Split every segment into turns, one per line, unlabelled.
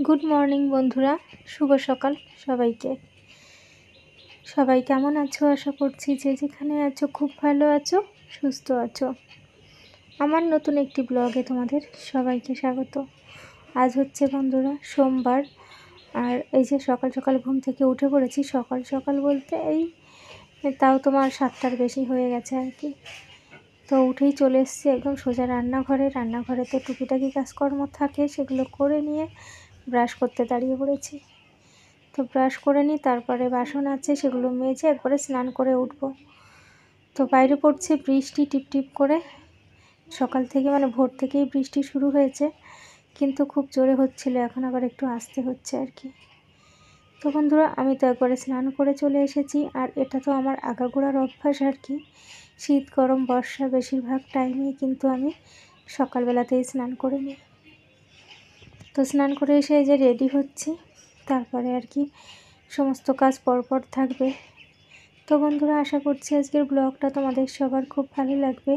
Good morning বন্ধুরা, শুভ সকাল সবাইকে। সবাই কেমন আছো? আশা করছি যে যেখানে আছো খুব ভালো আছো, সুস্থ আছো। আমার নতুন একটি ব্লগে তোমাদের সবাইকে স্বাগত। আজ হচ্ছে বন্ধুরা সোমবার, আর এই যে সকাল সকাল ঘুম থেকে উঠে পড়েছি। সকাল সকাল বলতে এই তাও তোমার 7টার বেশি হয়ে গেছে আর কি। তো উঠেই চলে এসেছি একদম সোজা রান্নাঘরে তো টুকিটাকি কাজকর্ম থাকে, সেগুলো করে নিয়ে ব্রাশ করতে দাঁড়িয়ে পড়েছি। তো ব্রাশ করে নিই, তারপরে বাসন আছে সেগুলো মেজে একবারে স্নান করে উঠব। তো বাইরে পড়ছে বৃষ্টি টিপটিপ করে, সকাল থেকে ভোর থেকেই বৃষ্টি শুরু হয়েছে, কিন্তু খুব জোরে হচ্ছিল, এখন আবার একটু আস্তে হচ্ছে আর কি। তো বন্ধুরা আমি তো একবারে স্নান করে চলে এসেছি, আর এটা তো আমার আগাগোড়ার অভ্যাস আর কি। শীত গরম বর্ষা বেশিরভাগ টাইমেই কিন্তু আমি সকালবেলাতেই স্নান করে নিই। তো স্নান করে এসে এই যে রেডি হচ্ছি, তারপরে আর কি সমস্ত কাজ পরপর থাকবে। তো বন্ধুরা আশা করছি আজকের ব্লগটা তোমাদের সবার খুব ভালো লাগবে,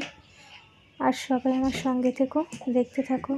আর সবাই আমার সঙ্গে থেকো, দেখতে থাকো।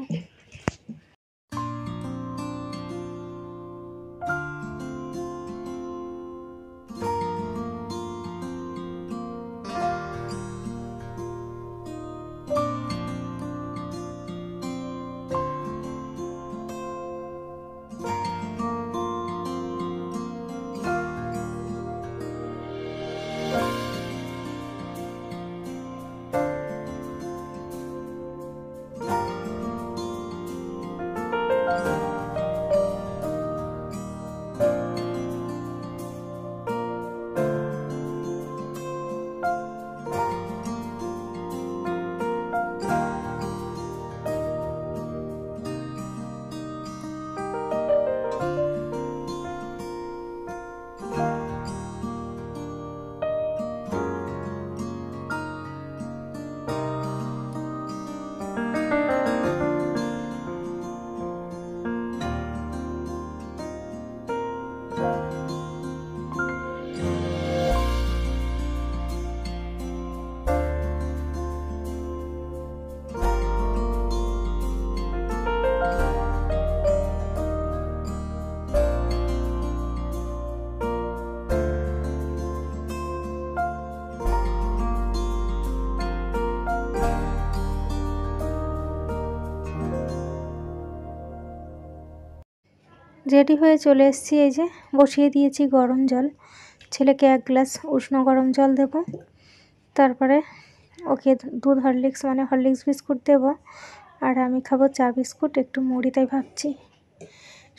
রেডি হয়ে চলে এসেছি, এই যে বসিয়ে দিয়েছি গরম জল। ছেলেকে 1 গ্লাস উষ্ণ গরম জল দেব, তারপরে ওকে দুধ হরলিক্স বিস্কুট দেব, আর আমি খাবো চা বিস্কুট একটু মুড়ি। তাই ভাবছি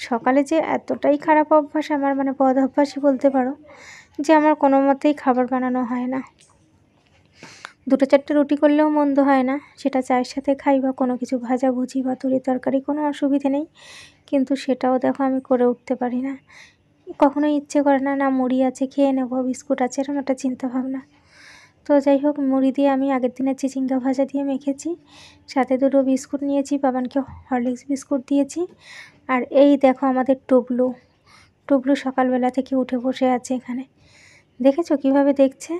সকালে যে এতটাই খারাপ অভ্যাস আমার, বদ অভ্যাসই বলতে পারো, যে আমার কোনো মতেই খাবার বানানো হয় না। 2-4টে রুটি করলেও মন্দ হয় না, সেটা চায়ের সাথে খাই বা কোনো কিছু ভাজাভুজি বা তরি তরকারি, কোনো অসুবিধে নেই। কিন্তু সেটাও দেখো আমি করে উঠতে পারি না, কখনোই ইচ্ছে করে না, না মুড়ি আছে খেয়ে নেব, বিস্কুট আছে, এরকম একটা চিন্তাভাবনা। তো যাই হোক, মুড়ি দিয়ে আমি আগের দিনের চিচিঙ্গা ভাজা দিয়ে মেখেছি, সাথে 2টো বিস্কুট নিয়েছি, বাবানকে হরলিক্স বিস্কুট দিয়েছি। আর এই দেখো আমাদের টুবলু সকালবেলা থেকে উঠে বসে আছে এখানে, দেখেছো কিভাবে দেখছে।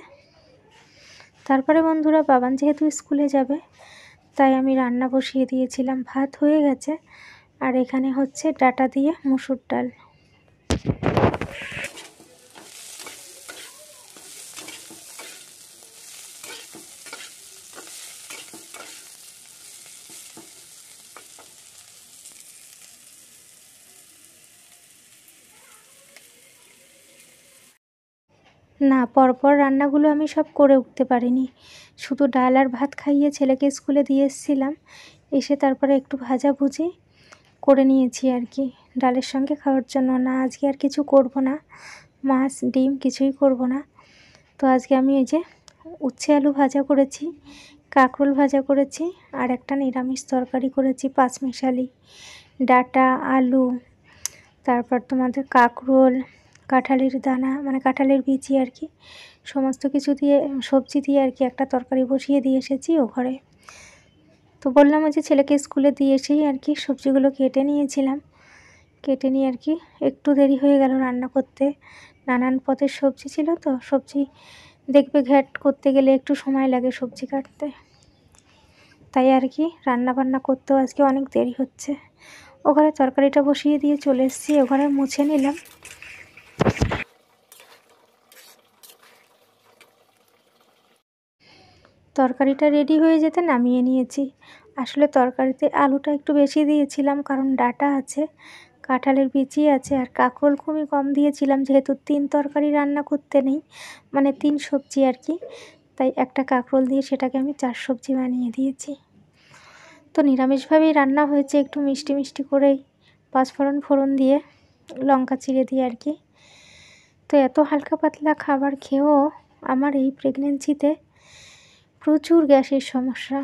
তারপরে বন্ধুরা বাবান যেহেতু স্কুলে যাবে, তাই আমি রান্না বসিয়ে দিয়েছিলাম, ভাত হয়ে গেছে, আর এখানে হচ্ছে ডাটা দিয়ে মুসুর ডাল। না, পরপর রান্নাগুলো আমি সব করে উঠতে পারিনি, শুধু ডাল আর ভাত খাইয়ে ছেলেকে স্কুলে দিয়ে এসেছিলাম, এসে তারপরে একটু ভাজাভুজি করে নিয়েছি আর কি ডালের সঙ্গে খাওয়ার জন্য। না, আজকে আর কিছু করব না, মাছ ডিম কিছুই করব না। তো আজকে আমি এই যে উচ্ছে আলু ভাজা করেছি, কাঁকরোল ভাজা করেছি, আর একটা নিরামিষ তরকারি করেছি পাঁচমিশালি, ডাটা আলু, তারপর তোমাদের কাঁকরোল, কাঁঠালের দানা কাঁঠালের বিচি আর কি, সমস্ত কিছু দিয়ে সবজি দিয়ে আর কি একটা তরকারি বসিয়ে দিয়ে এসেছি ও ঘরে। তো বললাম যে ছেলেকে স্কুলে দিয়ে এসেই আর কি সবজিগুলো কেটে নিয়েছিলাম, কেটে নিয়ে আর কি একটু দেরি হয়ে গেল রান্না করতে। নানান পদের সবজি ছিল, তো সবজি দেখবে ঘ্যাট করতে গেলে একটু সময় লাগে সবজি কাটতে, তাই আর কি রান্না বান্না করতেও আজকে অনেক দেরি হচ্ছে। ওখানে তরকারিটা বসিয়ে দিয়ে চলে এসেছি, ওখানে মুছে নিলাম। তরকারিটা রেডি হয়ে যেতে নামিয়ে নিয়েছি। আসলে তরকারিতে আলুটা একটু বেশি দিয়েছিলাম, কারণ ডাঁটা আছে, কাঁঠালের বিচি আছে, আর কাঁকরোল খুবই কম দিয়েছিলাম, যেহেতু 3 তরকারি রান্না করতে নেই, মানে 3 সবজি আর কি। তাই একটা কাঁকরোল দিয়ে সেটাকে আমি 4 সবজি বানিয়ে দিয়েছি। তো নিরামিষভাবেই রান্না হয়েছে, একটু মিষ্টি মিষ্টি করেই, 5 ফোড়ন দিয়ে, লঙ্কা চিড়ে দিয়ে আর কি। তো এত হালকা পাতলা খাবার খেয়েও আমার এই প্রেগনেন্সিতে প্রচুর গ্যাসের সমস্যা,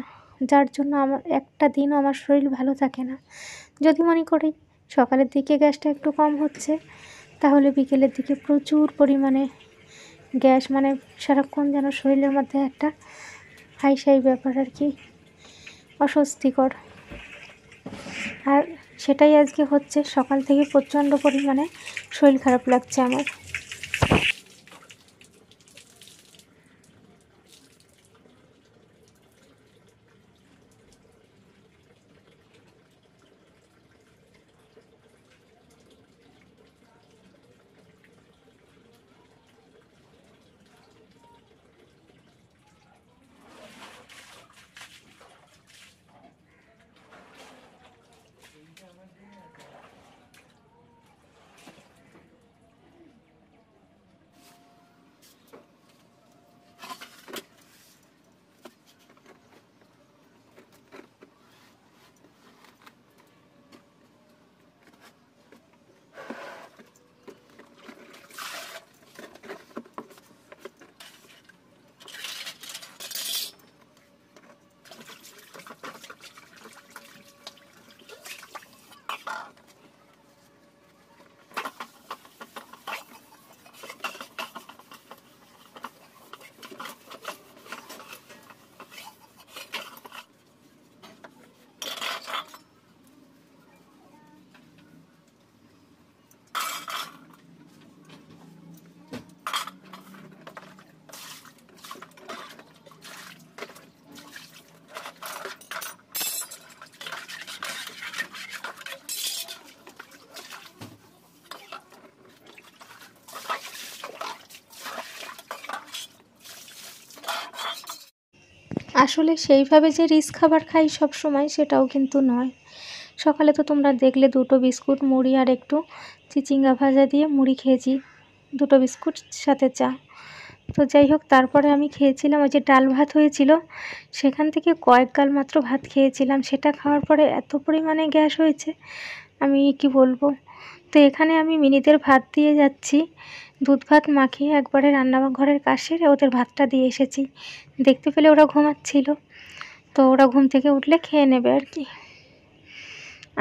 যার জন্য আমার একটা দিনও আমার শরীর ভালো থাকে না। যদি মনে করি সকালের দিকে গ্যাসটা একটু কম হচ্ছে, তাহলে বিকেলের দিকে প্রচুর পরিমাণে গ্যাস, মানে সারাক্ষণ যেন শরীরের মধ্যে একটা হাইসাই ব্যাপার আর কি, অস্বস্তিকর। আর সেটাই আজকে হচ্ছে, সকাল থেকে প্রচণ্ড পরিমাণে শরীর খারাপ লাগছে আমার। আসলে সেইভাবে যে রিচ খাবার খাই সব সময়, সেটাও কিন্তু নয়। সকালে তো তোমরা দেখলে 2টো বিস্কুট, মুড়ি আর একটু চিচিঙ্গা ভাজা দিয়ে মুড়ি খেয়েছি, 2টো বিস্কুট সাথে চা। তো যাই হোক, তারপরে আমি খেয়েছিলাম ওই যে ডাল ভাত হয়েছিল, সেখান থেকে কয়েক গাল মাত্র ভাত খেয়েছিলাম। সেটা খাওয়ার পরে এত পরিমাণে গ্যাস হয়েছে, আমি কি বলবো। তো এখানে আমি মিনিদের ভাত দিয়ে যাচ্ছি, দুধ ভাত মাখিয়ে একবারে রান্নাঘরের কাজ সেরে ওদের ভাতটা দিয়ে এসেছি। দেখতে পেলে ওরা ঘুমাচ্ছিল, তো ওরা ঘুম থেকে উঠলে খেয়ে নেবে আর কি।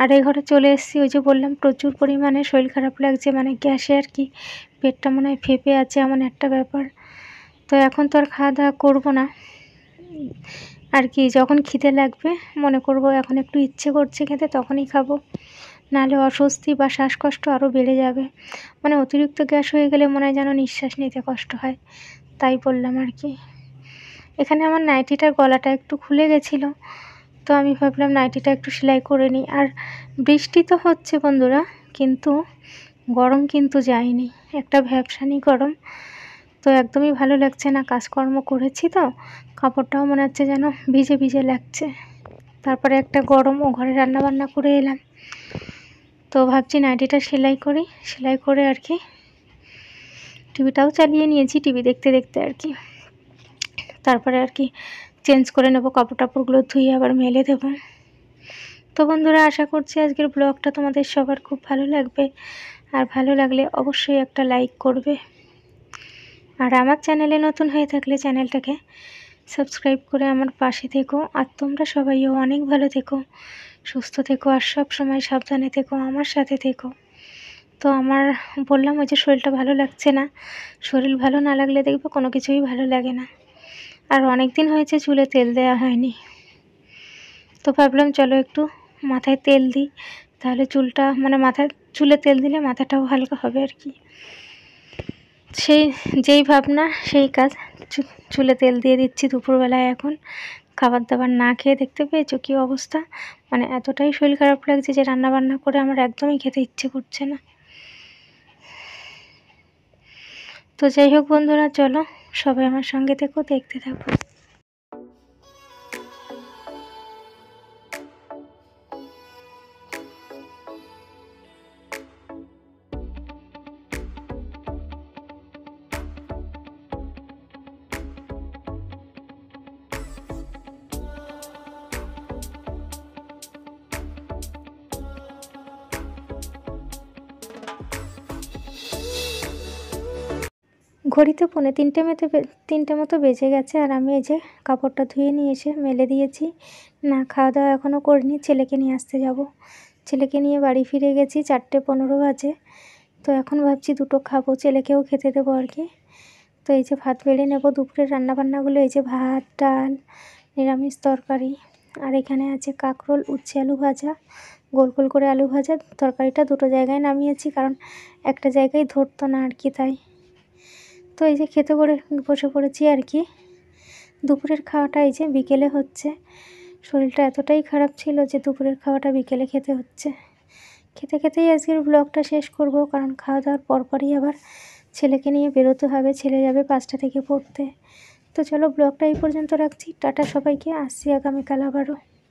আর এই ঘরে চলে এসেছি, ওই যে বললাম প্রচুর পরিমাণে শরীর খারাপ লাগছে, মানে গ্যাসে আর কি, পেটটা মনে হয় ফেঁপে আছে, এমন একটা ব্যাপার। তো এখন তো আর খাওয়া দাওয়া করবো না আর কি, যখন খিদে লাগবে, মনে করব এখন একটু ইচ্ছে করছে খেতে, তখনই খাবো, নাহলে অস্বস্তি বা শ্বাসকষ্ট আরও বেড়ে যাবে। মানে অতিরিক্ত গ্যাস হয়ে গেলে মনে হয় যেন নিঃশ্বাস নিতে কষ্ট হয়, তাই বললাম আর কি। এখানে আমার নাইটিটার গলাটা একটু খুলে গেছিলো, তো আমি ভাবলাম নাইটিটা একটু সেলাই করে নিই। আর বৃষ্টি তো হচ্ছে বন্ধুরা, কিন্তু গরম কিন্তু যায়নি, একটা ভ্যাপসানি গরম। তো একদমই ভালো লাগছে না, কাজকর্ম করেছি তো কাপড়টাও মনে হচ্ছে যেন ভিজে ভিজে লাগছে। তারপরে একটা গরম, ও ঘরে রান্নাবান্না করে এলাম, তো ভাবছি নাইটিটা সেলাই করি, সেলাই করে আর কি টিভিটাও চালিয়ে নিয়েছি, টিভি দেখতে দেখতে আর কি। তারপরে আর কি চেঞ্জ করে নেব, কাপড় টাপড়গুলো ধুয়ে আবার মেলে দেবো। তো বন্ধুরা, আশা করছি আজকের ব্লগটা তোমাদের সবার খুব ভালো লাগবে, আর ভালো লাগলে অবশ্যই একটা লাইক করবে। আর আমার চ্যানেলে নতুন হয়ে থাকলে চ্যানেলটাকে সাবস্ক্রাইব করে আমার পাশে থেকো। আর তোমরা সবাইও অনেক ভালো থেকো, সুস্থ থেকো, আর সব সময় সাবধানে থেকো, আমার সাথে থেকো। তো আমার বললাম ওই যে শরীরটা ভালো লাগছে না, শরীর ভালো না লাগলে দেখবে কোনো কিছুই ভালো লাগে না। আর অনেক দিন হয়েছে চুলে তেল দেওয়া হয়নি, তো ভাবলাম চলো একটু মাথায় তেল দিই, তাহলে চুলটা, মানে মাথায় চুলে তেল দিলে মাথাটাও হালকা হবে আর কি। সেই যেই ভাবনা সেই কাজ, চুলে তেল দিয়ে দিচ্ছি দুপুরবেলায় এখন। খাবার দাবার না খেয়ে দেখতে পেয়েছো কী অবস্থা, মানে এতটাই শরীর খারাপ লাগছে যে রান্না বান্না করে আমার একদমই খেতে ইচ্ছে করছে না। তো যাই হোক বন্ধুরা, চলো সবাই আমার সঙ্গে থেকো, দেখতে থাকো। ঘড়িতে 3টে মতো বেজে গেছে, আর আমি এই যে কাপড়টা ধুয়ে নিয়ে এসে মেলে দিয়েছি। না, খাওয়া দাওয়া এখনও করিনি, ছেলেকে নিয়ে আসতে যাব। ছেলেকে নিয়ে বাড়ি ফিরে গেছি, 4:15 বাজে। তো এখন ভাবছি দুটো খাবো, ছেলেকেও খেতে দেবো আর কি। তো এই যে ভাত বেড়ে নেব। দুপুরের রান্নাবান্নাগুলো এই যে ভাত, ডাল, নিরামিষ তরকারি, আর এখানে আছে কাঁকরোল, উচ্ছে আলু ভাজা, গোল গোল করে আলু ভাজা। তরকারিটা দুটো জায়গায় নামিয়েছি, কারণ একটা জায়গায় ধরতো না আর কি, তাই। তো এই যে খেতে বসে পড়েছি আর কি। দুপুরের খাওয়াটা এই যে বিকেলে হচ্ছে। শরীরটা এতটাই খারাপ ছিল যে দুপুরের খাওয়াটা বিকেলে খেতে হচ্ছে। খেতে খেতেই আজকের ব্লগটা শেষ করব, কারণ খাওয়া দাওয়ার পরপরই আবার ছেলেকে নিয়ে বেরোতে হবে। ছেলে যাবে 5টা থেকে পড়তে। তো চলো ব্লগটা এই পর্যন্ত রাখছি। টাটা সবাইকে, আসছি আগামীকাল আবারও।